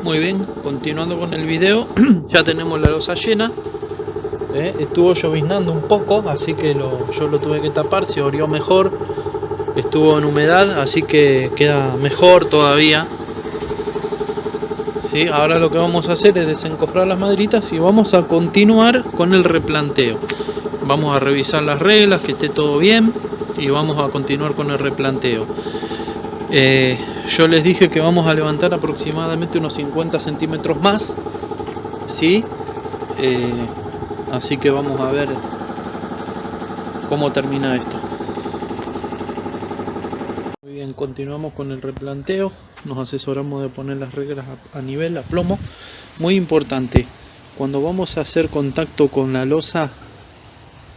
Muy bien, continuando con el video, ya tenemos la losa llena. Estuvo lloviznando un poco, así que yo lo tuve que tapar, se orió mejor. Estuvo en humedad, así que queda mejor todavía. ¿Sí? Ahora lo que vamos a hacer es desencofrar las maderitas y vamos a continuar con el replanteo. Vamos a revisar las reglas, que esté todo bien, y vamos a continuar con el replanteo. Yo les dije que vamos a levantar aproximadamente unos 50 centímetros más, ¿sí? Así que vamos a ver cómo termina esto. Muy bien, continuamos con el replanteo. Nos asesoramos de poner las reglas a nivel, a plomo. Muy importante, cuando vamos a hacer contacto con la losa,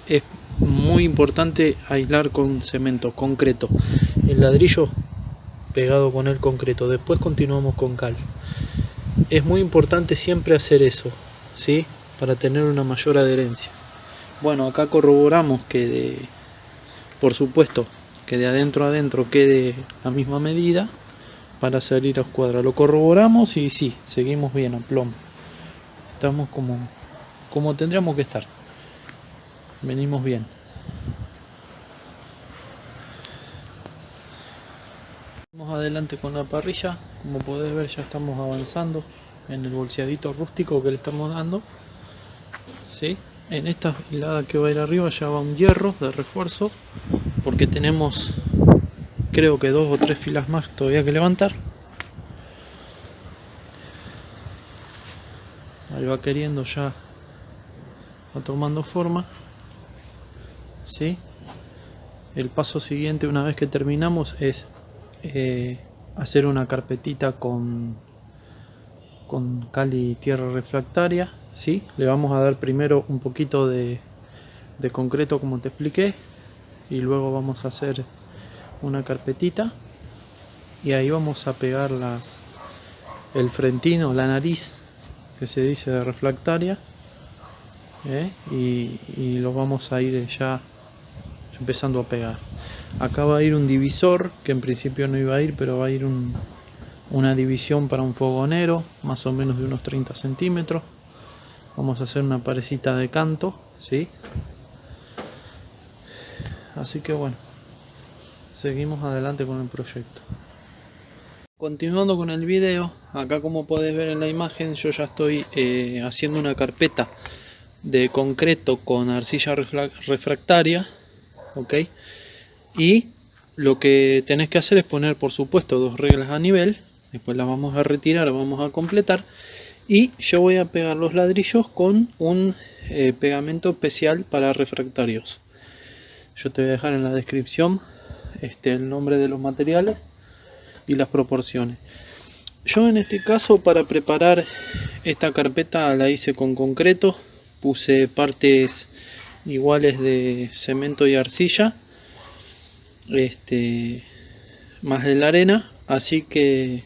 es muy importante aislar con cemento, concreto. El ladrillo pegado con el concreto, después continuamos con cal. Es muy importante siempre hacer eso, ¿sí? Para tener una mayor adherencia. Bueno, acá corroboramos que por supuesto que de adentro a adentro quede la misma medida para salir a escuadra. Lo corroboramos y sí, seguimos bien a plomo. Estamos como tendríamos que estar. Venimos bien. Vamos adelante con la parrilla. Como podés ver, ya estamos avanzando en el bolseadito rústico que le estamos dando, ¿sí? En esta hilada que va a ir arriba ya va un hierro de refuerzo, porque tenemos creo que 2 o 3 filas más todavía que levantar. Ahí va queriendo, ya va tomando forma, ¿sí? El paso siguiente, una vez que terminamos, es hacer una carpetita con cal y tierra refractaria, ¿sí? Le vamos a dar primero un poquito de concreto, como te expliqué, y luego vamos a hacer una carpetita, y ahí vamos a pegar el frentino, la nariz que se dice de refractaria, y lo vamos a ir ya empezando a pegar. Acá va a ir un divisor, que en principio no iba a ir, pero va a ir una división para un fogonero, más o menos de unos 30 centímetros. Vamos a hacer una parecita de canto, ¿sí? Así que bueno, seguimos adelante con el proyecto. Continuando con el video, acá como podés ver en la imagen, yo ya estoy haciendo una carpeta de concreto con arcilla refractaria, ¿ok? Y lo que tenés que hacer es poner, por supuesto, 2 reglas a nivel. Después las vamos a retirar, vamos a completar. Y yo voy a pegar los ladrillos con un pegamento especial para refractarios. Yo te voy a dejar en la descripción el nombre de los materiales y las proporciones. Yo en este caso, para preparar esta carpeta, la hice con concreto. Puse partes iguales de cemento y arcilla, más de la arena, así que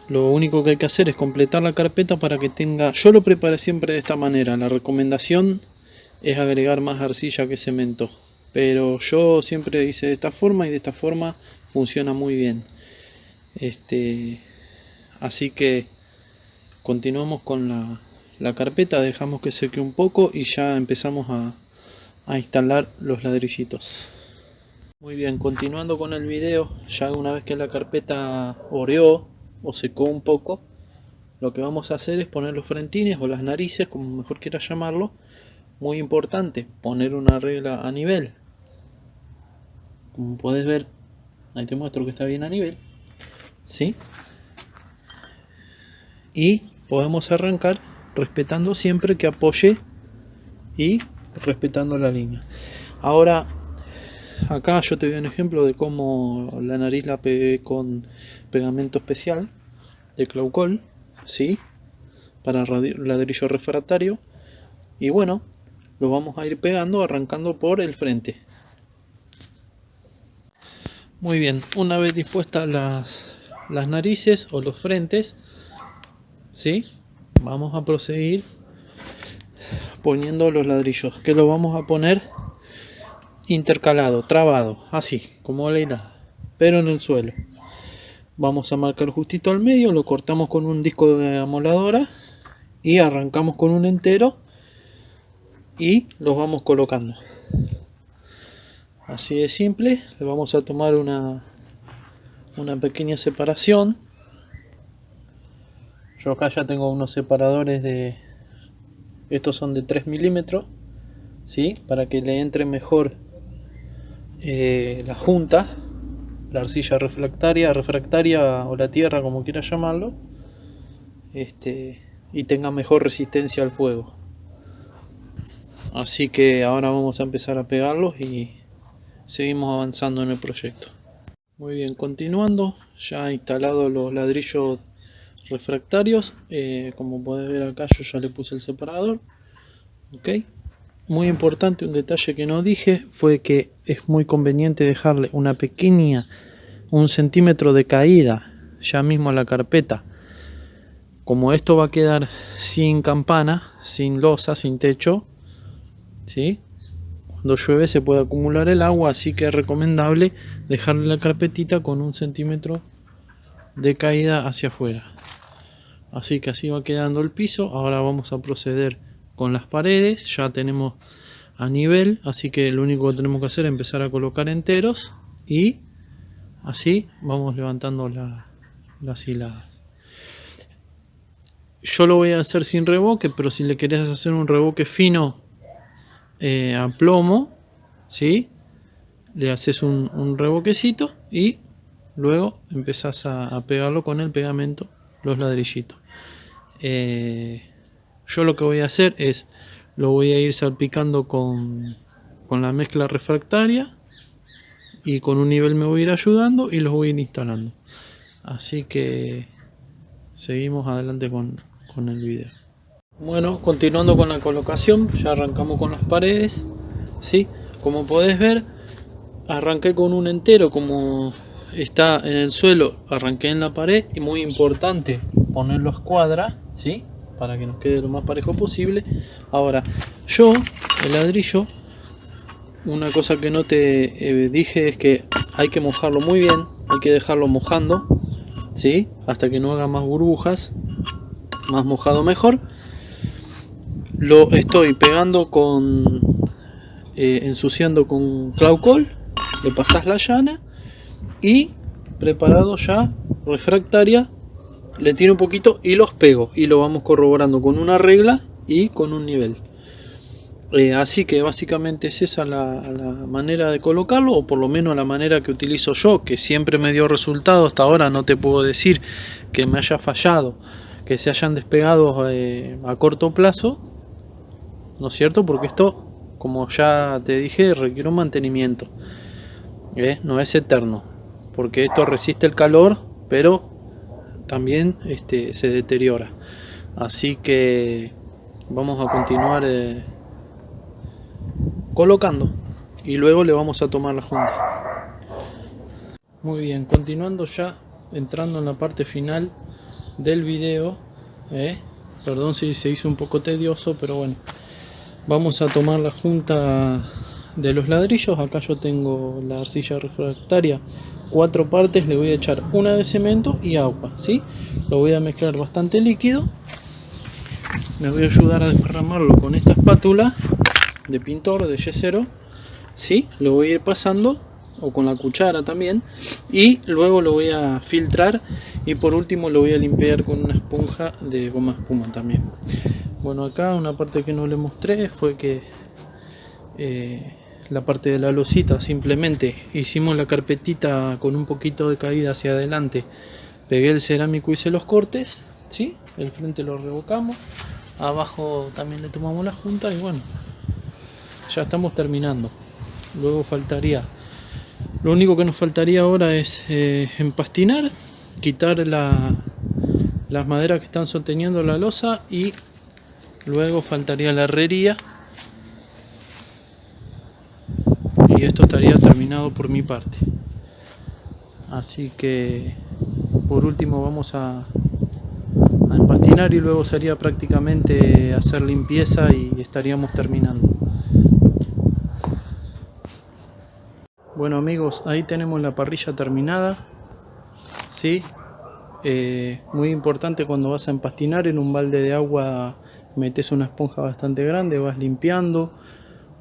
lo único que hay que hacer es completar la carpeta para que tenga... Yo lo preparé siempre de esta manera. La recomendación es agregar más arcilla que cemento, pero yo siempre hice de esta forma, y de esta forma funciona muy bien. Así que continuamos con la carpeta, dejamos que seque un poco y ya empezamos a instalar los ladrillitos. Muy bien, continuando con el video, ya una vez que la carpeta oreó o secó un poco, lo que vamos a hacer es poner los frentines o las narices, como mejor quieras llamarlo. Muy importante, poner una regla a nivel. Como podés ver, ahí te muestro que está bien a nivel, ¿sí? Y podemos arrancar respetando siempre que apoye y respetando la línea. Ahora, acá yo te doy un ejemplo de cómo la nariz la pegué con pegamento especial de Claucol, ¿sí? Para ladrillo refractario. Y bueno, lo vamos a ir pegando arrancando por el frente. Muy bien, una vez dispuestas las narices o los frentes, ¿sí? Vamos a proseguir poniendo los ladrillos, que lo vamos a poner intercalado, trabado, así como la hilada, pero en el suelo. Vamos a marcar justito al medio, lo cortamos con un disco de amoladora y arrancamos con un entero y los vamos colocando. Así de simple. Le vamos a tomar una pequeña separación. Yo acá ya tengo unos separadores estos son de 3 milímetros, ¿sí? Para que le entre mejor la junta, la arcilla refractaria o la tierra, como quieras llamarlo, y tenga mejor resistencia al fuego. Así que ahora vamos a empezar a pegarlos y seguimos avanzando en el proyecto. Muy bien, continuando, ya instalado los ladrillos refractarios, como podés ver acá yo ya le puse el separador. Ok, muy importante, un detalle que no dije fue que es muy conveniente dejarle un centímetro de caída ya mismo a la carpeta. Como esto va a quedar sin campana, sin losa, sin techo, ¿sí? Cuando llueve se puede acumular el agua, así que es recomendable dejarle la carpetita con un centímetro de caída hacia afuera. Así que así va quedando el piso. Ahora vamos a proceder con las paredes. Ya tenemos a nivel, así que lo único que tenemos que hacer es empezar a colocar enteros y así vamos levantando las hiladas. Yo lo voy a hacer sin revoque, pero si le querés hacer un revoque fino a plomo, ¿sí? Le haces un revoquecito y luego empezás a pegarlo con el pegamento, los ladrillitos. Yo lo que voy a hacer es, lo voy a ir salpicando con la mezcla refractaria y con un nivel me voy a ir ayudando y los voy a ir instalando. Así que seguimos adelante con el video. Bueno, continuando con la colocación, ya arrancamos con las paredes, ¿sí? Como podés ver, arranqué con un entero como está en el suelo, arranqué en la pared, y muy importante ponerlo a escuadra, ¿sí? Para que nos quede lo más parejo posible. Ahora, yo, el ladrillo, una cosa que no te dije es que hay que mojarlo muy bien, hay que dejarlo mojando, ¿sí? Hasta que no haga más burbujas, más mojado mejor. Lo estoy pegando ensuciando con Claucol, le pasás la llana y preparado ya refractaria, le tiro un poquito y los pego y lo vamos corroborando con una regla y con un nivel. Así que básicamente es esa la manera de colocarlo, o por lo menos la manera que utilizo yo, que siempre me dio resultado. Hasta ahora no te puedo decir que me haya fallado, que se hayan despegado a corto plazo, ¿no es cierto? Porque esto, como ya te dije, requiere un mantenimiento, no es eterno, porque esto resiste el calor, pero también se deteriora. Así que vamos a continuar colocando y luego le vamos a tomar la junta. Muy bien, continuando ya, entrando en la parte final del video. Perdón si se hizo un poco tedioso, pero bueno, vamos a tomar la junta de los ladrillos. Acá yo tengo la arcilla refractaria, 4 partes, le voy a echar una de cemento y agua, ¿sí? Lo voy a mezclar bastante líquido. Me voy a ayudar a desparramarlo con esta espátula de pintor, de yesero, ¿sí? Lo voy a ir pasando, o con la cuchara también, y luego lo voy a filtrar y por último lo voy a limpiar con una esponja de goma espuma también. Bueno, acá una parte que no le mostré fue que la parte de la losita, simplemente hicimos la carpetita con un poquito de caída hacia adelante, pegué el cerámico, hice los cortes, ¿sí? El frente lo revocamos, abajo también le tomamos la junta y bueno, ya estamos terminando. Luego faltaría, lo único que nos faltaría ahora es empastinar, quitar las maderas que están sosteniendo la losa y luego faltaría la herrería y esto estaría terminado por mi parte. Así que por último vamos a empastinar y luego sería prácticamente hacer limpieza y estaríamos terminando. Bueno amigos, ahí tenemos la parrilla terminada, ¿sí? Muy importante cuando vas a empastinar, en un balde de agua metes una esponja bastante grande, vas limpiando,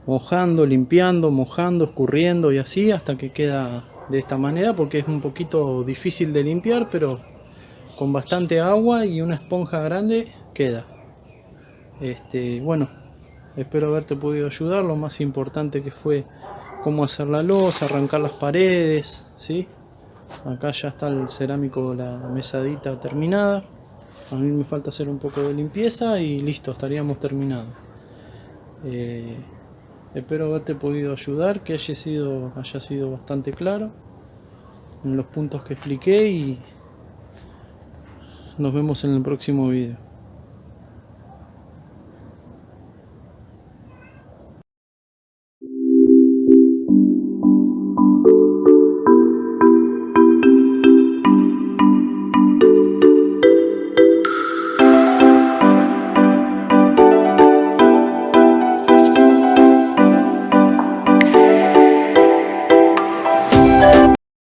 mojando, limpiando, mojando, escurriendo y así hasta que queda de esta manera, porque es un poquito difícil de limpiar, pero con bastante agua y una esponja grande queda. Bueno, espero haberte podido ayudar. Lo más importante que fue cómo hacer la losa, arrancar las paredes, ¿sí? Acá ya está el cerámico, la mesadita terminada. A mí me falta hacer un poco de limpieza y listo, estaríamos terminados. Espero haberte podido ayudar, que haya sido bastante claro en los puntos que expliqué, y nos vemos en el próximo video.